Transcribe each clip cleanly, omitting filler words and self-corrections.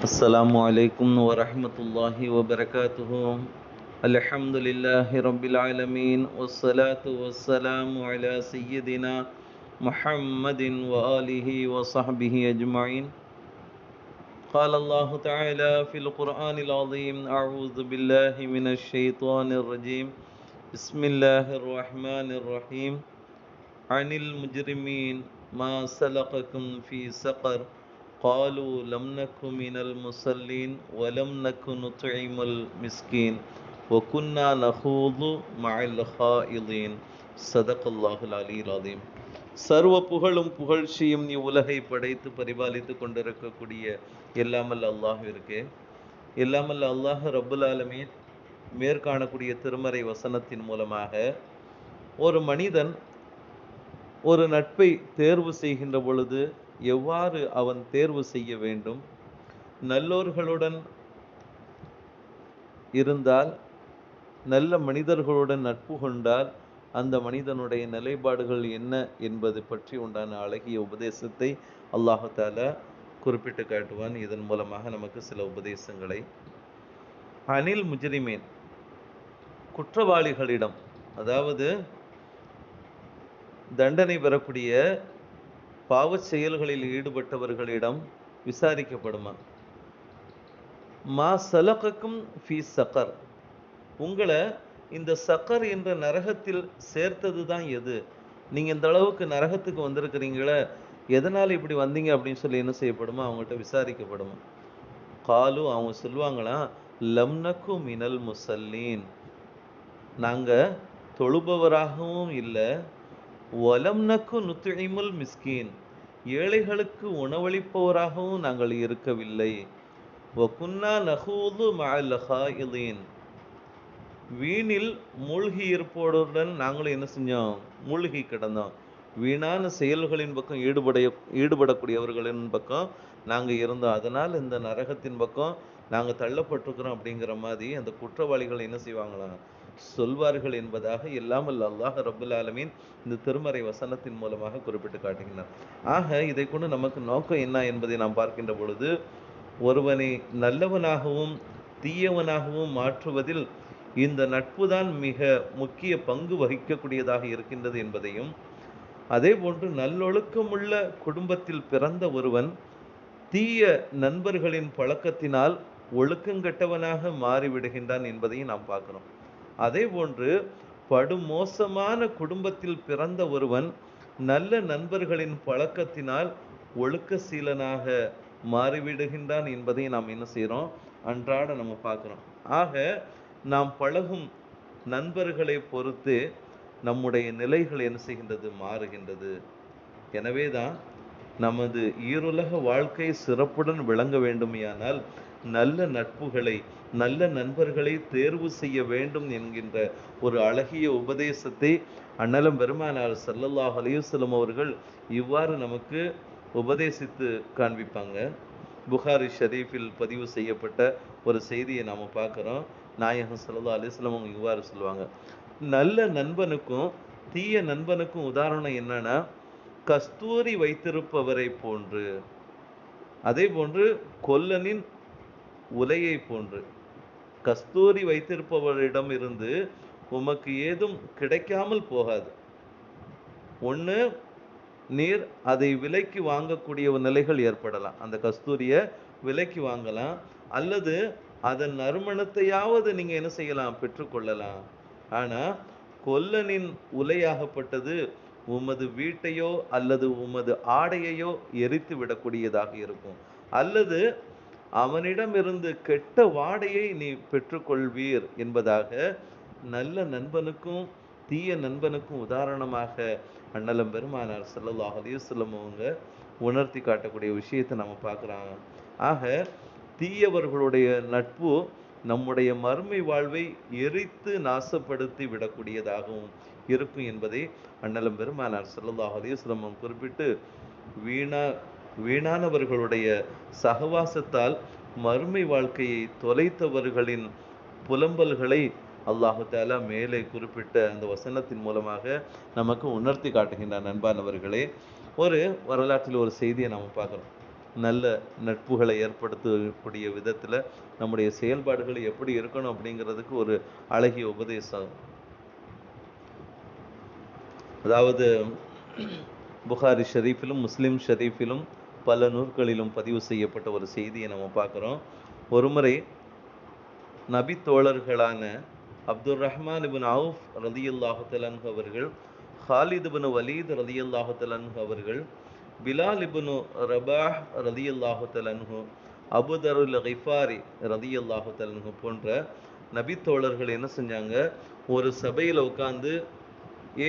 السلام عليكم ورحمة الله وبركاته. الحمد لله رب العالمين والصلاة والسلام على سيدنا محمد وآله وصحبه أجمعين. قال الله تعالى في القرآن العظيم: أعوذ بالله من الشيطان الرجيم. بسم الله الرحمن الرحيم. عن المجرمين ما سلككم في سقر قالوا لم نكن من المصلين ولم نكن نطعم المسكين وكنا نخوض مع الخائضين. صدق الله العلي العظيم. சர்வ புகழும் புகழ்ச்சியும் இவ்வுலகை படைத்து பரிபாலித்து கொண்டிருக்கக்கூடிய எல்லாமல்ல அல்லாஹ்விற்கே. எல்லாமல்ல அல்லாஹ் ரப்புல் ஆலமீன் மேற்காணக்கூடிய திருமறை வசனத்தின் மூலமாக ஒரு மனிதன் ஒரு நட்பை தேர்வு செய்கின்ற பொழுது எவ்வாறு அவன் தேர்வு செய்ய வேண்டும், நல்லோர்களுடன் இருந்தால், நல்ல மனிதர்களுடன் நட்பு கொண்டால் அந்த மனிதனுடைய நிலைப்பாடுகள் என்ன என்பது பற்றி உண்டான அழகிய உபதேசத்தை அல்லாஹு தஆலா குறிப்பிட்டு காட்டுவான். இதன் மூலமாக நமக்கு சில உபதேசங்களை. அனில் முஜ்ரிமீன், குற்றவாளிகளிடம், அதாவது தண்டனை பெறக்கூடிய பாவச் செயல்களில் ஈடுபட்டவர்களிடம் விசாரிக்கப்படுமா. மா சலகக்கும் ஃபீ சக்கர், உங்களை இந்த சக்கர் என்ற நரகத்தில் சேர்த்தது தான் எது, நீங்க இந்த அளவுக்கு நரகத்துக்கு வந்திருக்கிறீங்களே, எதனால இப்படி வந்தீங்க அப்படின்னு சொல்லி என்ன செய்யப்படுமா, அவங்ககிட்ட விசாரிக்கப்படுமா. காலு, அவங்க சொல்லுவாங்களாம், லம்னக்கு மினல் முசல்லீன், நாங்க தொழுபவராகவும் இல்லை, வலம்னக்கு நுத்இமுல் மிஸ்கீன், ஏழைகளுக்கு உணவளிப்பவராகவும் நாங்கள் இருக்கவில்லை, வகுன்னா நஹூது மஅல் ஹாயிதீன், வீணில் மூழ்கி இருப்பவருடன் நாங்களும் என்ன செஞ்சோம், மூழ்கி கிடந்தோம், வீணான செயல்களின் பக்கம் ஈடுபடக்கூடியவர்களின் பக்கம் நாங்கள் இருந்தோம், அதனால் இந்த நரகத்தின் பக்கம் நாங்கள் தள்ளப்பட்டிருக்கிறோம் அப்படிங்கிற மாதிரி அந்த குற்றவாளிகள் என்ன செய்வாங்களாம், சொல்வார்கள் என்பதாக எல்லாம் அல்ல அல்லாஹ் ரப்புல் ஆலமீன் இந்த திருமறை வசனத்தின் மூலமாக குறிப்பிட்டு காட்டுகிறார். ஆக இதை கொண்டு நமக்கு நோக்கம் என்ன என்பதை நாம் பார்க்கின்ற பொழுது, ஒருவனை நல்லவனாகவும் தீயவனாகவும் மாற்றுவதில் இந்த நட்பு தான் மிக முக்கிய பங்கு வகிக்கக்கூடியதாக இருக்கின்றது என்பதையும், அதே போன்று நல்லொழுக்கமுள்ள குடும்பத்தில் பிறந்த ஒருவன் தீய நண்பர்களின் பழக்கத்தினால் ஒழுக்கங்கெட்டவனாக மாறிவிடுகின்றான் என்பதையும் நாம் பார்க்கிறோம். அதே போன்று படுமோசமான குடும்பத்தில் பிறந்த ஒருவன் நல்ல நண்பர்களின் பழக்கத்தினால் ஒழுக்கசீலனாக மாறிவிடுகின்றான் என்பதை நாம் என்ன செய்கிறோம், அன்றாட நம்ம பார்க்குறோம். ஆக நாம் பழகும் நண்பர்களை பொறுத்து நம்முடைய நிலைகள் என்ன செய்கின்றது, மாறுகின்றது. எனவே தான் நமது ஈருலக வாழ்க்கை சிறப்புடன் விளங்க வேண்டுமையானால் நல்ல நட்புகளை, நல்ல நண்பர்களை தேர்வு செய்ய வேண்டும் என்கின்ற ஒரு அழகிய உபதேசத்தை அண்ணலம் பெருமானார் ஸல்லல்லாஹு அலைஹி வஸல்லம் அவர்கள் இவ்வாறு நமக்கு உபதேசித்து காண்பிப்பாங்க. புகாரி ஷரீஃபில் பதிவு செய்யப்பட்ட ஒரு செய்தியை நாம் பார்க்குறோம். நாயகம் ஸல்லல்லாஹு அலைஹி வஸல்லம் அவங்க இவ்வாறு சொல்லுவாங்க, நல்ல நண்பனுக்கும் தீய நண்பனுக்கும் உதாரணம் என்னன்னா, கஸ்தூரி வைத்திருப்பவரை போன்று, அதே போன்று கொல்லனின் உலையை போன்று. கஸ்தூரி வைத்திருப்பவரிடம் இருந்து உமக்கு ஏதும் கிடைக்காமல் போகாது. ஒன்று, நீர் அதை விலைக்கு வாங்கக்கூடிய நிலைகள் ஏற்படலாம், அந்த கஸ்தூரியை விலைக்கு வாங்கலாம், அல்லது அதன் நறுமணத்தையாவது நீங்க என்ன செய்யலாம், பெற்றுக்கொள்ளலாம். ஆனா கொல்லனின் உலையாகப்பட்டது உமது வீட்டையோ அல்லது உமது ஆடையையோ எரித்து விடக்கூடியதாக இருக்கும், அல்லது அவனிடமிருந்து கெட்ட வாடையை நீ பெற்றுக்கொள்வீர் என்பதாக நல்ல நண்பனுக்கும் தீய நண்பனுக்கும் உதாரணமாக அண்ணலம் பெருமானார் ஸல்லல்லாஹு அலைஹி வஸல்லம் அவங்க உணர்த்தி காட்டக்கூடிய விஷயத்தை நம்ம பார்க்குறாங்க. ஆக தீயவர்களுடைய நட்பு நம்முடைய மறுமை வாழ்வை எரித்து நாசப்படுத்தி விடக்கூடியதாகவும் இருக்கும் என்பதை அண்ணலம் பெருமானார் ஸல்லல்லாஹு அலைஹி வஸல்லம் குறிப்பிட்டு, வீணானவர்களுடைய சகவாசத்தால் மறுமை வாழ்க்கையை தொலைத்தவர்களின் புலம்பல்களை அல்லாஹு தஆலா மேலே குறிப்பிட்ட அந்த வசனத்தின் மூலமாக நமக்கு உணர்த்தி காட்டுகின்றான். அன்பானவர்களே, ஒரு வரலாற்றில் ஒரு செய்தியை நாம் பார்க்குறோம். நல்ல நட்புகளை ஏற்படுத்தக்கூடிய விதத்தில் நம்முடைய செயல்பாடுகள் எப்படி இருக்கணும் அப்படிங்கிறதுக்கு ஒரு அழகிய உபதேசம். அதாவது புகாரி ஷரீஃபிலும் முஸ்லிம் ஷரீஃபிலும் பல நூல்களிலும் பதிவு செய்யப்பட்ட ஒரு செய்தியை நம்ம பார்க்குறோம். ஒருமுறை நபி தோழர்களான அப்துல் ரஹ்மான் இபின் அவுஃப் ரலியல்லாஹு தஆலா அவர்கள், ஹாலித் இபின் வலீத் ரலியல்லாஹு தஆலா அவர்கள், பிலால் இபின் ரபாஹ் ரலியல்லாஹு தஆலா, அபூதருல் கிஃபாரி ரலியல்லாஹு தஆலா போன்ற நபி தோழர்கள் என்ன செஞ்சாங்க, ஒரு சபையில் உட்கார்ந்து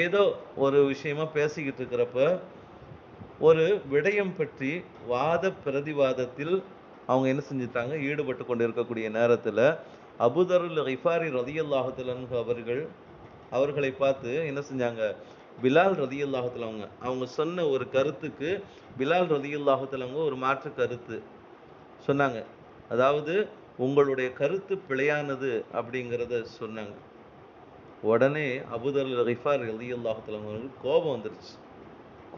ஏதோ ஒரு விஷயமா பேசிக்கிட்டு இருக்கிறப்ப ஒரு விடயம் பற்றி வாத பிரதிவாதத்தில் அவங்க என்ன செஞ்சுட்டாங்க, ஈடுபட்டு கொண்டு இருக்கக்கூடிய நேரத்தில் அபூதருல் கிஃபாரி ரலியல்லாஹு தஆலா அவர்களை பார்த்து என்ன செஞ்சாங்க, பிலால் ரலியல்லாஹு தஆலா அவங்க சொன்ன ஒரு கருத்துக்கு பிலால் ரலியல்லாஹு தஆலா ஒரு மாற்று கருத்து சொன்னாங்க. அதாவது உங்களுடைய கருத்து பிழையானது அப்படிங்கிறத சொன்னாங்க. உடனே அபூதருல் கிஃபாரி ரலியல்லாஹு தஆலா கோபம் வந்துருச்சு.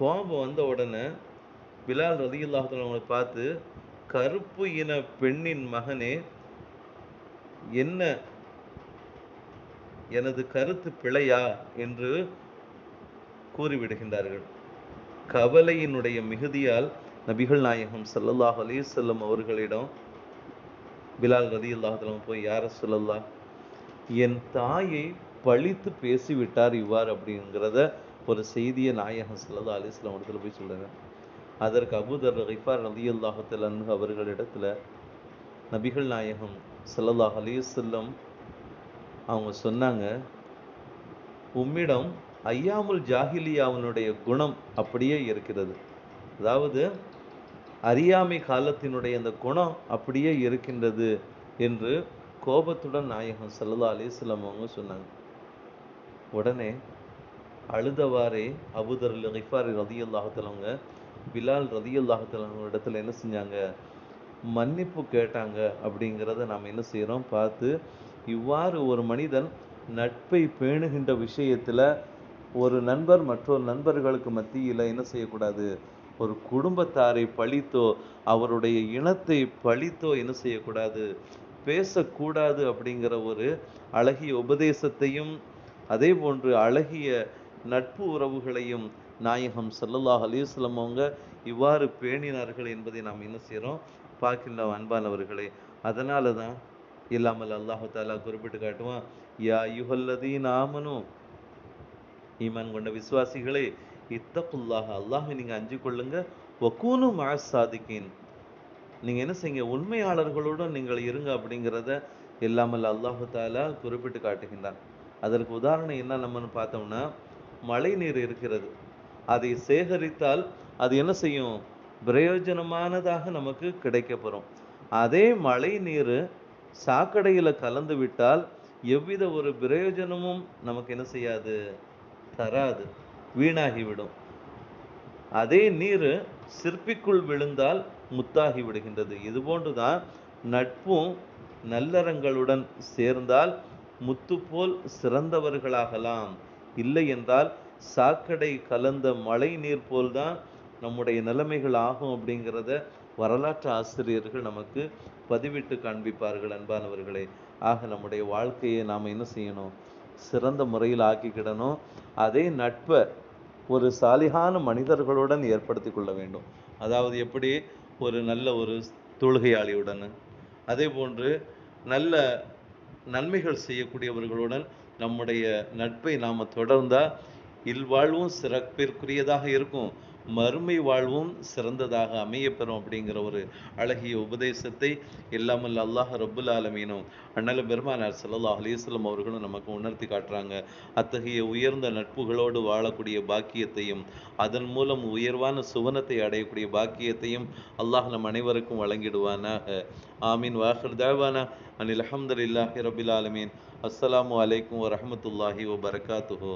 கோபம் வந்த உடனே பிலால் ரலியல்லாஹு தஆலா அவங்களை பார்த்து, கருப்பு இன பெண்ணின் மகனே, என்ன எனது கருத்து பிழையா என்று கூறிவிடுகின்றார்கள். கவலையினுடைய மிகுதியால் நபிகள் நாயகம் ஸல்லல்லாஹு அலைஹி வஸல்லம் அவர்களிடம் பிலால் ரலியல்லாஹு தஆலா போய், யா ரசூலல்லாஹ், என் தாயை பழித்து பேசிவிட்டார் இவ்வாறு அப்படிங்கிறத ஒரு செய்தியை நாயகம் ஸல்லல்லாஹு அலைஹி வஸல்லம் இடத்துல போய் சொல்றாங்க. அதற்கு அபூதர் கிஃபார் ரலியல்லாஹு தஆலா அவர்களிடத்துல நபிகள் நாயகம் ஸல்லல்லாஹு அலைஹி வஸல்லம் அவங்க சொன்னாங்க, உம்மிடம் ஐயாமுல் ஜாஹிலியாவினுடைய குணம் அப்படியே இருக்கிறது. அதாவது அறியாமை காலத்தினுடைய அந்த குணம் அப்படியே இருக்கின்றது என்று கோபத்துடன் நாயகம் ஸல்லல்லாஹு அலைஹி வஸல்லம் அவங்க சொன்னாங்க. உடனே அழுதவாறே அபூதருல் கிஃபாரி ரலியல்லாஹு தஆலா பிலால் ரலியல்லாஹு தஆலா இடத்துல என்ன செஞ்சாங்க, மன்னிப்பு கேட்டாங்க. அப்படிங்கிறத நாம் என்ன செய்கிறோம் பார்த்து, இவ்வாறு ஒரு மனிதன் நட்பை பேணுகின்ற விஷயத்தில் ஒரு நண்பர் மற்றொரு நண்பர்களுக்கு மத்தியில் என்ன செய்யக்கூடாது, ஒரு குடும்பத்தாரை பழித்தோ அவருடைய இனத்தை பழித்தோ என்ன செய்யக்கூடாது, பேசக்கூடாது அப்படிங்கிற ஒரு அழகிய உபதேசத்தையும் அதே போன்று அழகிய நட்பு உறவுகளையும் நாயகம் ஸல்லல்லாஹு அலைஹி வஸல்லம் அவங்க இவ்வாறு பேணினார்கள் என்பதை நாம் என்ன செய்கிறோம் பார்க்கின்றோம் அன்பானவர்களே. அதனால தான் இல்லாமல் அல்லாஹு தாலா குறிப்பிட்டு காட்டுவான், யா அய்யுஹல்லதீன ஆமனு, ஈமான் கொண்ட விசுவாசிகளே, இத்தகுல்லாஹ, அல்லாஹை நீங்கள் அஞ்சு கொள்ளுங்க, வக்கூனு மஅஸ் சாதிகீன், நீங்கள் என்ன செய்யுங்க, உண்மையாளர்களுடன் நீங்கள் இருங்க அப்படிங்கிறத இல்லாமல் அல்லாஹு தாலா குறிப்பிட்டு காட்டுகின்றான். அதற்கு உதாரணம் என்ன நம்மன்னு பார்த்தோம்னா, மழை நீர் இருக்கிறது, அதை சேகரித்தால் அது என்ன செய்யும், பிரயோஜனமானதாக நமக்கு கிடைக்கப்பெறும். அதே மழை நீர் சாக்கடையில் கலந்து விட்டால் எவ்வித ஒரு பிரயோஜனமும் நமக்கு என்ன செய்யாது, தராது, வீணாகிவிடும். அதே நீர் சிற்பிக்குள் விழுந்தால் முத்தாகி விடுகின்றது. இதுபோன்றுதான் நட்பும் நல்லறங்களுடன் சேர்ந்தால் முத்து போல் சிறந்தவர்களாகலாம், இல்லை என்றால் சாக்கடை கலந்த மழை நீர் போல்தான் நம்முடைய நிலைமைகள் ஆகும் அப்படிங்கிறத வரலாற்று ஆசிரியர்கள் நமக்கு பதிவிட்டு காண்பிப்பார்கள் அன்பானவர்களே. ஆக நம்முடைய வாழ்க்கையை நாம் என்ன செய்யணும், சிறந்த முறையில் ஆக்கிக்கிடணும். அதே நட்பை ஒரு சாலிகான மனிதர்களுடன் ஏற்படுத்தி கொள்ள வேண்டும். அதாவது எப்படி, ஒரு நல்ல ஒரு தொழுகையாளியுடன், அதே போன்று நல்ல நன்மைகள் செய்யக்கூடியவர்களுடன் நம்முடைய நட்பை நாம் தொடர்ந்தால் இல்வாழ்வும் சிறப்பிற்குரியதாக இருக்கும், மறுமை வாழ்வும் சிறந்ததாக அமையப்பெறும் அப்படிங்கிற ஒரு அழகிய உபதேசத்தை இல்லாமல் அல்லாஹ் ரப்புல் ஆலமீனும் அண்ணல பெருமானார் ஸல்லல்லாஹு அலைஹி வஸல்லம் அவர்களும் நமக்கு உணர்த்தி காட்டுறாங்க. அத்தகைய உயர்ந்த நட்புகளோடு வாழக்கூடிய பாக்கியத்தையும் அதன் மூலம் உயர்வான சுவனத்தை அடையக்கூடிய பாக்கியத்தையும் அல்லாஹ் நம் அனைவருக்கும் வழங்கிடுவானாக. ஆமீன். வாஹிர் தாவானா அனில் அல்ஹம்துலில்லாஹி ரப்பில் ஆலமீன். அஸ்ஸலாமு அலைக்கும் வரஹ்மத்துல்லாஹி வபரகாத்துஹு.